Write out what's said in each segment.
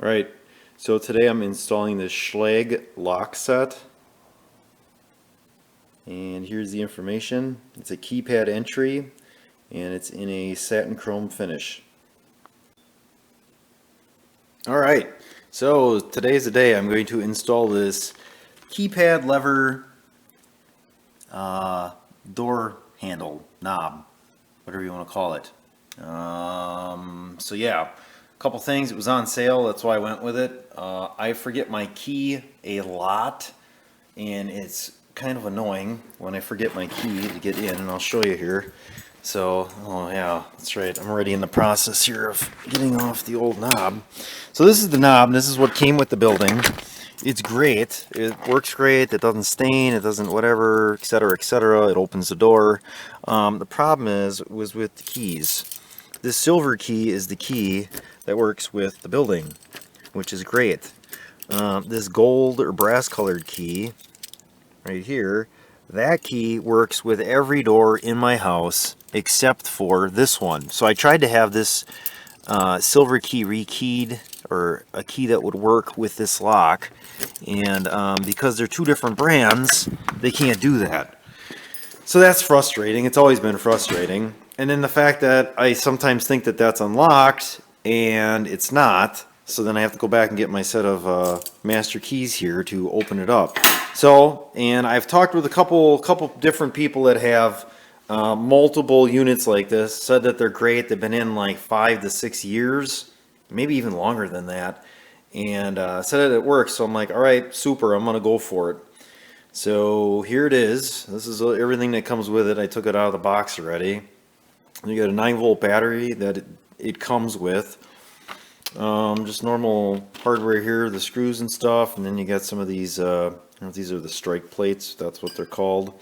Alright, so today I'm installing the Schlage lock set, and here's the information. It's a keypad entry and it's in a satin chrome finish. Alright, so today's the day I'm going to install this keypad lever door handle knob, whatever you want to call it. So yeah, a couple things. It was on sale, that's why I went with it. I forget my key a lot, and it's kind of annoying when I forget my key to get in, and I'll show you here. So, oh yeah, that's right. I'm already in the process here of getting off the old knob. So this is the knob, and this is what came with the building. It's great. It works great. It doesn't stain. It doesn't whatever, etc., etc. It opens the door. The problem was with the keys. This silver key is the key that works with the building, which is great. This gold or brass colored key right here, that key works with every door in my house except for this one. So I tried to have this silver key rekeyed, or a key that would work with this lock, and because they're two different brands, they can't do that. So that's frustrating. It's always been frustrating. And then the fact that I sometimes think that that's unlocked and it's not, so then I have to go back and get my set of master keys here to open it up. So, and I've talked with a couple different people that have multiple units like this, said that they're great. They've been in like 5 to 6 years, maybe even longer than that, and said that it works. So I'm like, all right, super, I'm gonna go for it. So here it is. This is everything that comes with it. I took it out of the box already. You got a 9-volt battery that it comes with. Just normal hardware here, the screws and stuff, and then you got some of these. These are the strike plates. That's what they're called.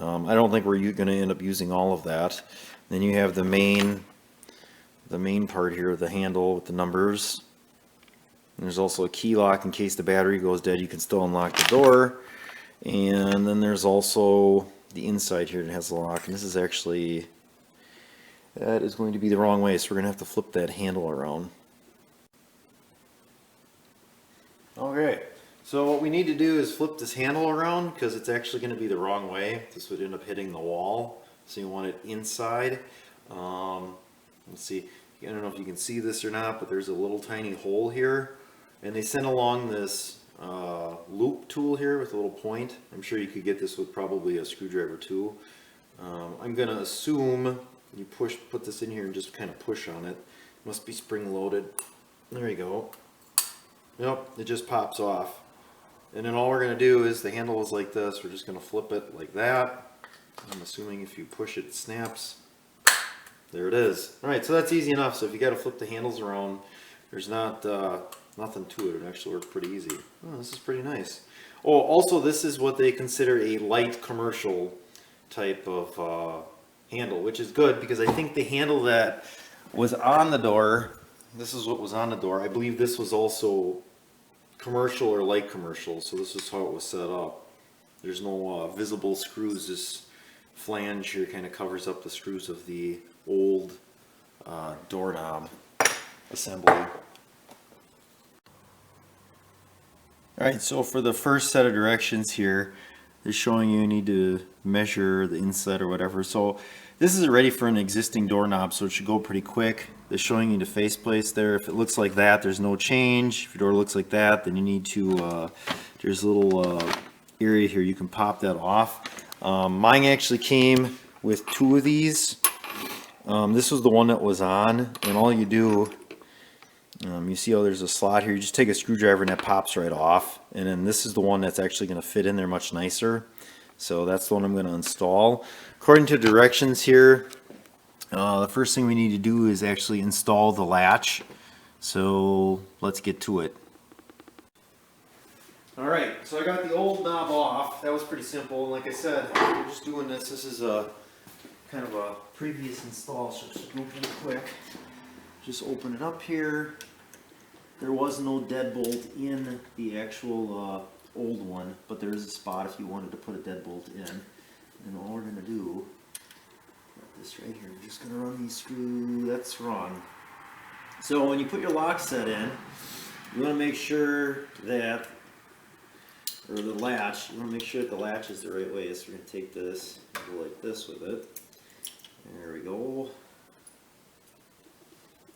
I don't think we're going to end up using all of that. Then you have the main part here, the handle with the numbers. And there's also a key lock in case the battery goes dead. You can still unlock the door. And then there's also the inside here that has the lock. And this is actually, that is going to be the wrong way, so we're going to have to flip that handle around. Okay, so what we need to do is flip this handle around because it's actually going to be the wrong way. This would end up hitting the wall, so you want it inside. Let's see, I don't know if you can see this or not, but there's a little tiny hole here, and they sent along this loop tool here with a little point. I'm sure you could get this with probably a screwdriver too. I'm going to assume you put this in here and just kind of push on it. It must be spring loaded. There you go. Yep, it just pops off. And then all we're going to do is, the handle is like this, we're just going to flip it like that. I'm assuming if you push it, it snaps. There it is. Alright, so that's easy enough. So if you got to flip the handles around, there's not nothing to it. It actually works pretty easy. Oh, this is pretty nice. Oh, also this is what they consider a light commercial type of handle, which is good because I think the handle that was on the door, this is what was on the door. I believe this was also commercial or light commercial, so this is how it was set up. There's no visible screws. This flange here kind of covers up the screws of the old doorknob assembly. Alright, so for the first set of directions here, they're showing you need to measure the inside or whatever. So this is ready for an existing doorknob, so it should go pretty quick. They're showing you the faceplates there. If it looks like that, there's no change. If your door looks like that, then you need to, there's a little area here, you can pop that off. Mine actually came with 2 of these. This was the one that was on, and all you do, you see how there's a slot here, you just take a screwdriver and that pops right off. And then this is the one that's actually going to fit in there much nicer. So that's the one I'm going to install. According to directions here, the first thing we need to do is actually install the latch. So let's get to it. Alright, so I got the old knob off. That was pretty simple. Like I said, we're just doing this. This is a kind of a previous install, so it's going pretty quick. Just open it up here. There was no deadbolt in the actual old one, but there is a spot if you wanted to put a deadbolt in. And all we're going to do, got this right here, we're just going to run these through. That's wrong. So when you put your lock set in, you want to make sure that, or the latch, you want to make sure that the latch is the right way. So we're going to take this and go like this with it. There we go.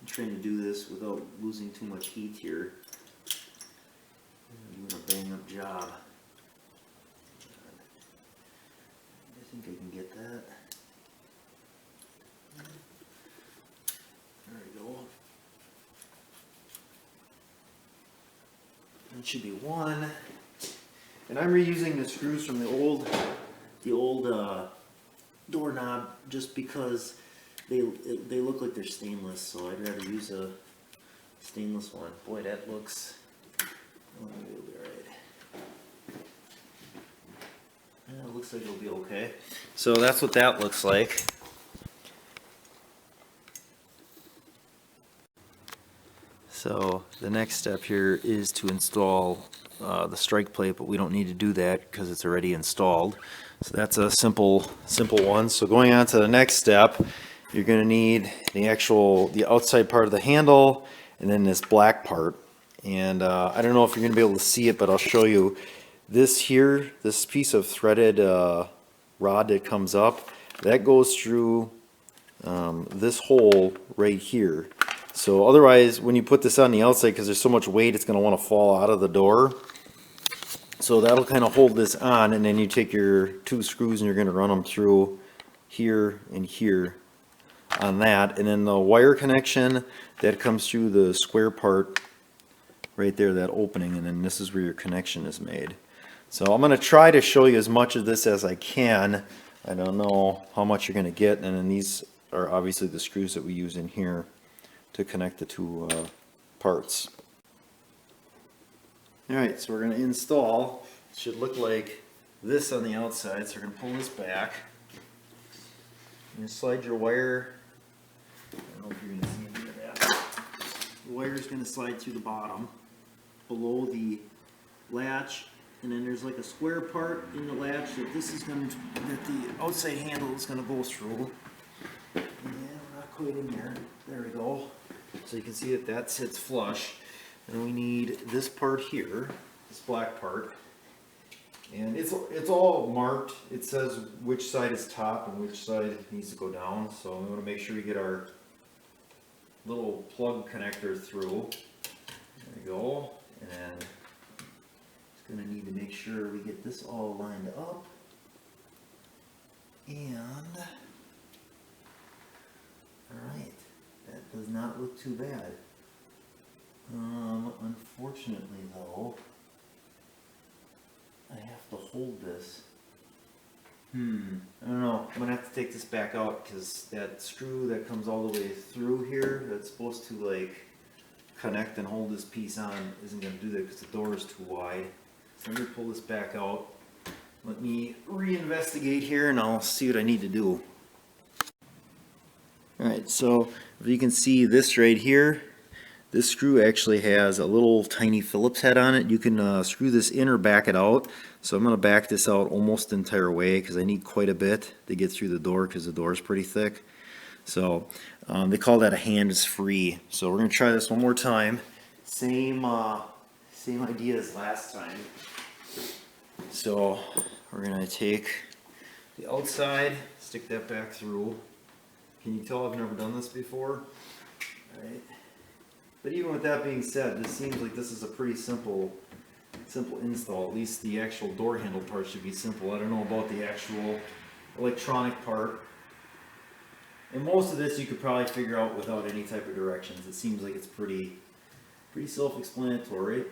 I'm trying to do this without losing too much heat here. I'm doing a bang up job. I think I can get that. There we go. That should be one. And I'm reusing the screws from the old doorknob just because they look like they're stainless, so I'd rather use a stainless one. Boy, that looks. Oh, it'll be alright. Yeah, it looks like it'll be okay. So that's what that looks like. So the next step here is to install the strike plate, but we don't need to do that because it's already installed. So that's a simple one. So going on to the next step, you're going to need the outside part of the handle and then this black part. And I don't know if you're going to be able to see it, but I'll show you. This here, this piece of threaded rod that comes up, that goes through this hole right here. So otherwise, when you put this on the outside, because there's so much weight, it's going to want to fall out of the door. So that'll kind of hold this on, and then you take your two screws and you're going to run them through here and here on that. And then the wire connection that comes through the square part right there, that opening, and then this is where your connection is made. So I'm going to try to show you as much of this as I can. I don't know how much you're going to get, and then these are obviously the screws that we use in here to connect the two parts. Alright, so we're going to install. It should look like this on the outside, so we're going to pull this back. You slide your wire. I don't know if you're going to see any of that. The wire is going to slide through the bottom below the latch, and then there's like a square part in the latch that that the outside handle is going to go through. Yeah, we're not quite in there. There we go. So you can see that sits flush. And we need this part here, this black part. And it's all marked. It says which side is top and which side needs to go down. So we want to make sure we get our little plug connector through. There we go. And it's going to need to make sure we get this all lined up. And alright, that does not look too bad. Unfortunately though, I have to hold this. I don't know, I'm gonna have to take this back out because that screw that comes all the way through here that's supposed to like connect and hold this piece on isn't gonna do that because the door is too wide. So I'm gonna pull this back out. Let me re-investigate here and I'll see what I need to do. Alright, so if you can see this right here, this screw actually has a little tiny Phillips head on it. You can screw this in or back it out. So I'm going to back this out almost the entire way because I need quite a bit to get through the door because the door is pretty thick. So they call that a hands-free. So we're going to try this one more time. Same idea as last time. So we're going to take the outside, stick that back through. Can you tell I've never done this before? All right. But even with that being said, this seems like this is a pretty simple install. At least the actual door handle part should be simple. I don't know about the actual electronic part. And most of this you could probably figure out without any type of directions. It seems like it's pretty self-explanatory.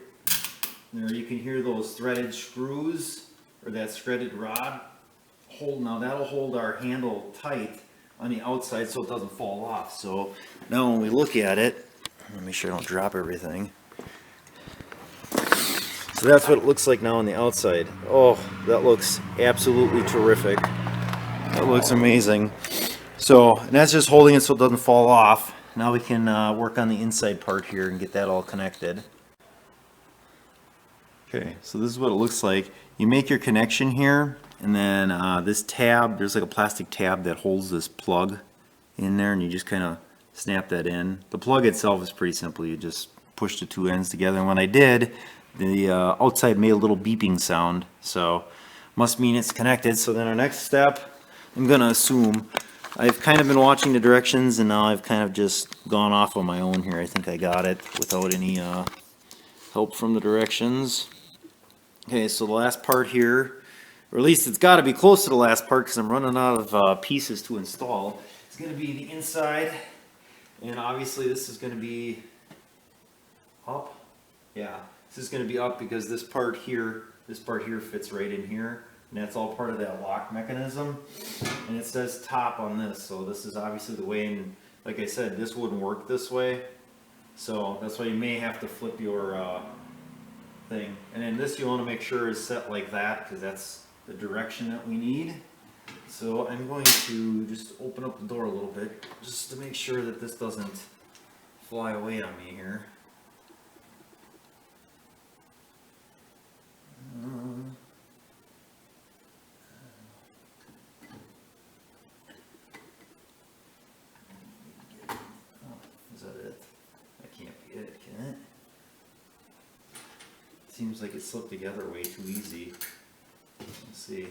There you can hear those threaded screws or that threaded rod. Now that'll hold our handle tight on the outside so it doesn't fall off. So now when we look at it, let me make sure I don't drop everything. So that's what it looks like now on the outside. Oh, that looks absolutely terrific. That looks amazing. So, and that's just holding it so it doesn't fall off. Now we can work on the inside part here and get that all connected. Okay, so this is what it looks like. You make your connection here, and then this tab, there's like a plastic tab that holds this plug in there, and you just kind of snap that in. The plug itself is pretty simple. You just push the two ends together. And when I did, the outside made a little beeping sound. So must mean it's connected. So then our next step, I'm going to assume, I've kind of been watching the directions and now I've kind of just gone off on my own here. I think I got it without any help from the directions. Okay, so the last part here, or at least it's got to be close to the last part because I'm running out of pieces to install. It's going to be the inside, and obviously this is going to be up. Yeah, this is going to be up because this part here fits right in here, and that's all part of that lock mechanism. And it says top on this, so this is obviously the way, and like I said, this wouldn't work this way. So that's why you may have to flip your thing. And then this you want to make sure is set like that because that's the direction that we need. So I'm going to just open up the door a little bit just to make sure that this doesn't fly away on me here. Is that it? That can't be it, can it? Seems like it slipped together way too easy. Let's see.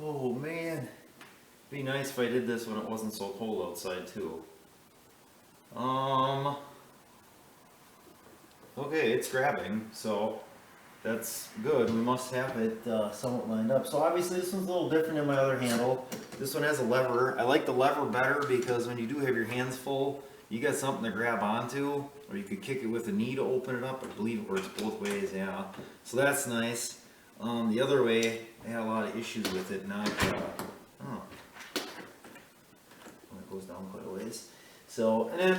Oh man, it'd be nice if I did this when it wasn't so cold outside too. Okay, it's grabbing, so that's good. We must have it somewhat lined up. So obviously this one's a little different than my other handle. This one has a lever. I like the lever better because when you do have your hands full, you got something to grab onto, or you could kick it with a knee to open it up. I believe it works both ways, yeah. So that's nice. The other way, I had a lot of issues with it. Not, oh, it goes down quite a ways. So, and then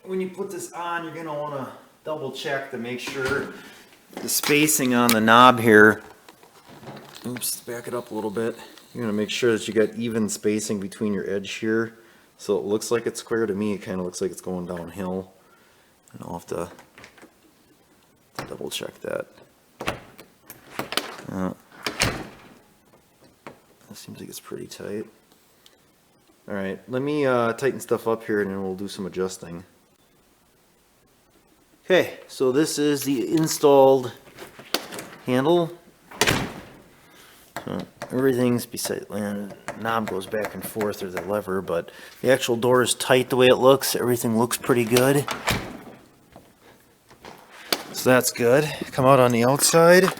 when you put this on, you're gonna want to double check to make sure the spacing on the knob here. Oops, back it up a little bit. You're gonna make sure that you got even spacing between your edge here, so it looks like it's square. To me, it kind of looks like it's going downhill. And I'll have to double check that. That seems like it's pretty tight. All right, let me tighten stuff up here, and then we'll do some adjusting. Okay, so this is the installed handle. Everything's beside, the knob goes back and forth, or the lever, but the actual door is tight the way it looks. Everything looks pretty good. So that's good. Come out on the outside.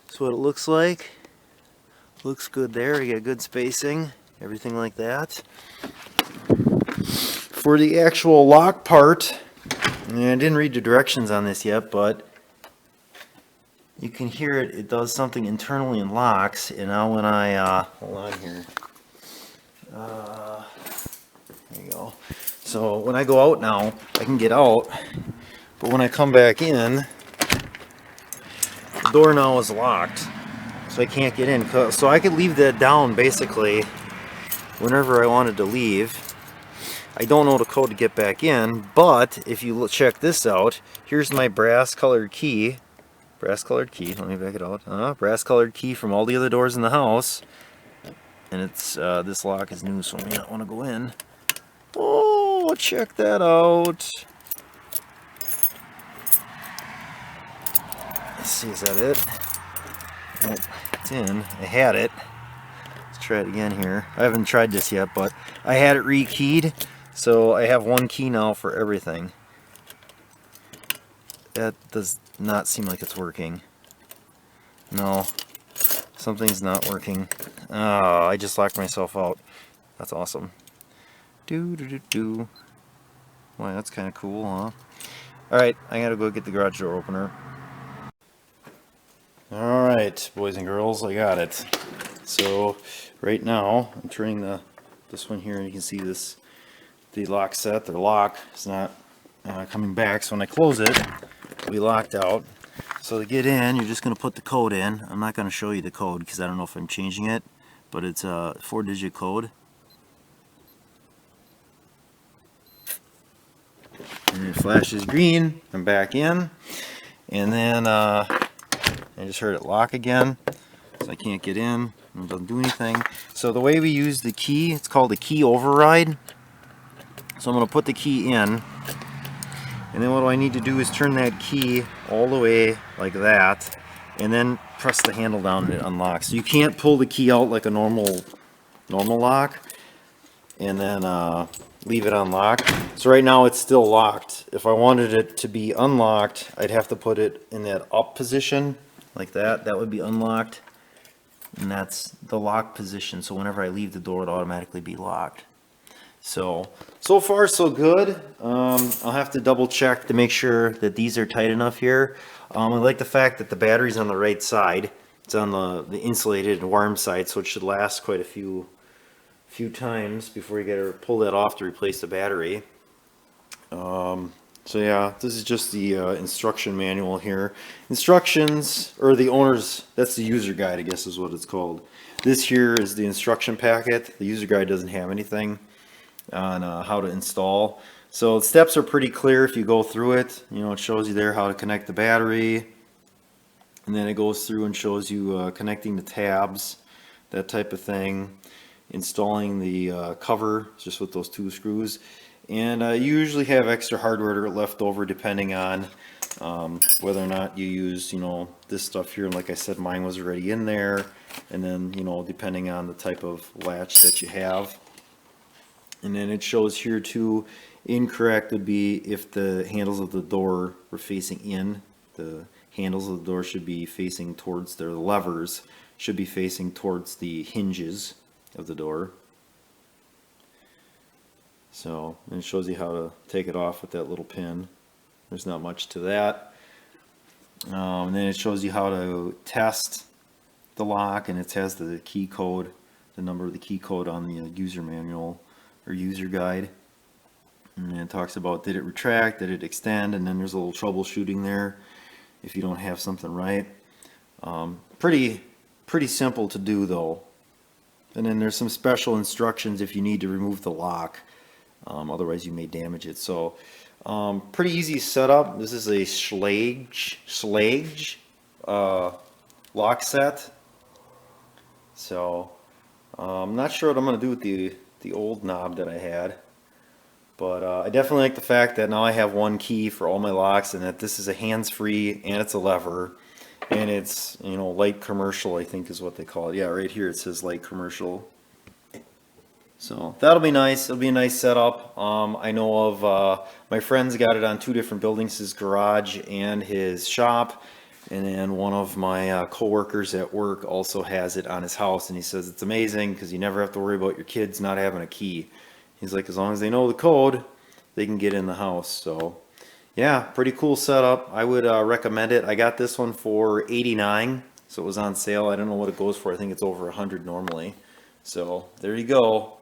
That's what it looks like. Looks good there. You got good spacing, everything like that. For the actual lock part, and I didn't read the directions on this yet, but you can hear it. It does something internally and locks. And now when I hold on here, there you go. So when I go out now, I can get out, but when I come back in, the door now is locked, so I can't get in. So I could leave that down basically whenever I wanted to leave. I don't know the code to get back in, but if you check this out, here's my brass colored key. Brass colored key, let me back it out. Brass colored key from all the other doors in the house. And it's this lock is new, so I may not want to go in. Oh, check that out. Let's see, is that it? Oh, it's in. I had it. Let's try it again here. I haven't tried this yet, but I had it rekeyed. So I have one key now for everything. That does not seem like it's working. No, something's not working. Oh, I just locked myself out. That's awesome. Do. Wow, that's kind of cool, huh? Alright, I gotta go get the garage door opener. Alright, boys and girls, I got it. So, right now, I'm turning this one here, and you can see this. The lock set, the lock is not coming back, so when I close it, it'll be locked out. So to get in, you're just going to put the code in. I'm not going to show you the code because I don't know if I'm changing it, but it's a 4-digit code. And it flashes green. I'm back in, and then I just heard it lock again. So I can't get in, it doesn't do anything. So the way we use the key, it's called a key override. So I'm going to put the key in, and then what I need to do is turn that key all the way like that, and then press the handle down and it unlocks. So you can't pull the key out like a normal lock and then leave it unlocked. So right now it's still locked. If I wanted it to be unlocked, I'd have to put it in that up position like that. That would be unlocked, and that's the lock position. So whenever I leave the door, it would automatically be locked. So far so good. I'll have to double check to make sure that these are tight enough here. I like the fact that the battery's on the right side. It's on the insulated and warm side, so it should last quite a few times before you gotta pull that off to replace the battery. So yeah, this is just the instruction manual here. Instructions, or the owner's, that's the user guide, I guess is what it's called. This here is the instruction packet. The user guide doesn't have anything on how to install. So the steps are pretty clear if you go through it. You know, it shows you there how to connect the battery, and then it goes through and shows you connecting the tabs, that type of thing, installing the cover just with those 2 screws. And you usually have extra hardware left over depending on whether or not you use, you know, this stuff here. And like I said, mine was already in there. And then, you know, depending on the type of latch that you have. And then it shows here too, incorrect would be if the handles of the door were facing in. The handles of the door should be facing towards the levers, should be facing towards the hinges of the door. So, and it shows you how to take it off with that little pin. There's not much to that. And then it shows you how to test the lock, and it has the key code, the number of the key code on the user manual or user guide. And then it talks about, did it retract, did it extend, and then there's a little troubleshooting there if you don't have something right. Pretty simple to do though. And then there's some special instructions if you need to remove the lock. Otherwise you may damage it. So pretty easy setup. This is a Schlage lock set. So I'm not sure what I'm going to do with the old knob that I had. But I definitely like the fact that now I have one key for all my locks, and that this is a hands-free and it's a lever. And it's, you know, light commercial, I think is what they call it. Yeah, right here it says light commercial. So that'll be nice. It'll be a nice setup. I know of my friend's got it on 2 different buildings, his garage and his shop. And then one of my co-workers at work also has it on his house, and he says it's amazing because you never have to worry about your kids not having a key. He's like, as long as they know the code, they can get in the house. So yeah, pretty cool setup. I would recommend it. I got this one for $89, so it was on sale. I don't know what it goes for. I think it's over $100 normally. So there you go.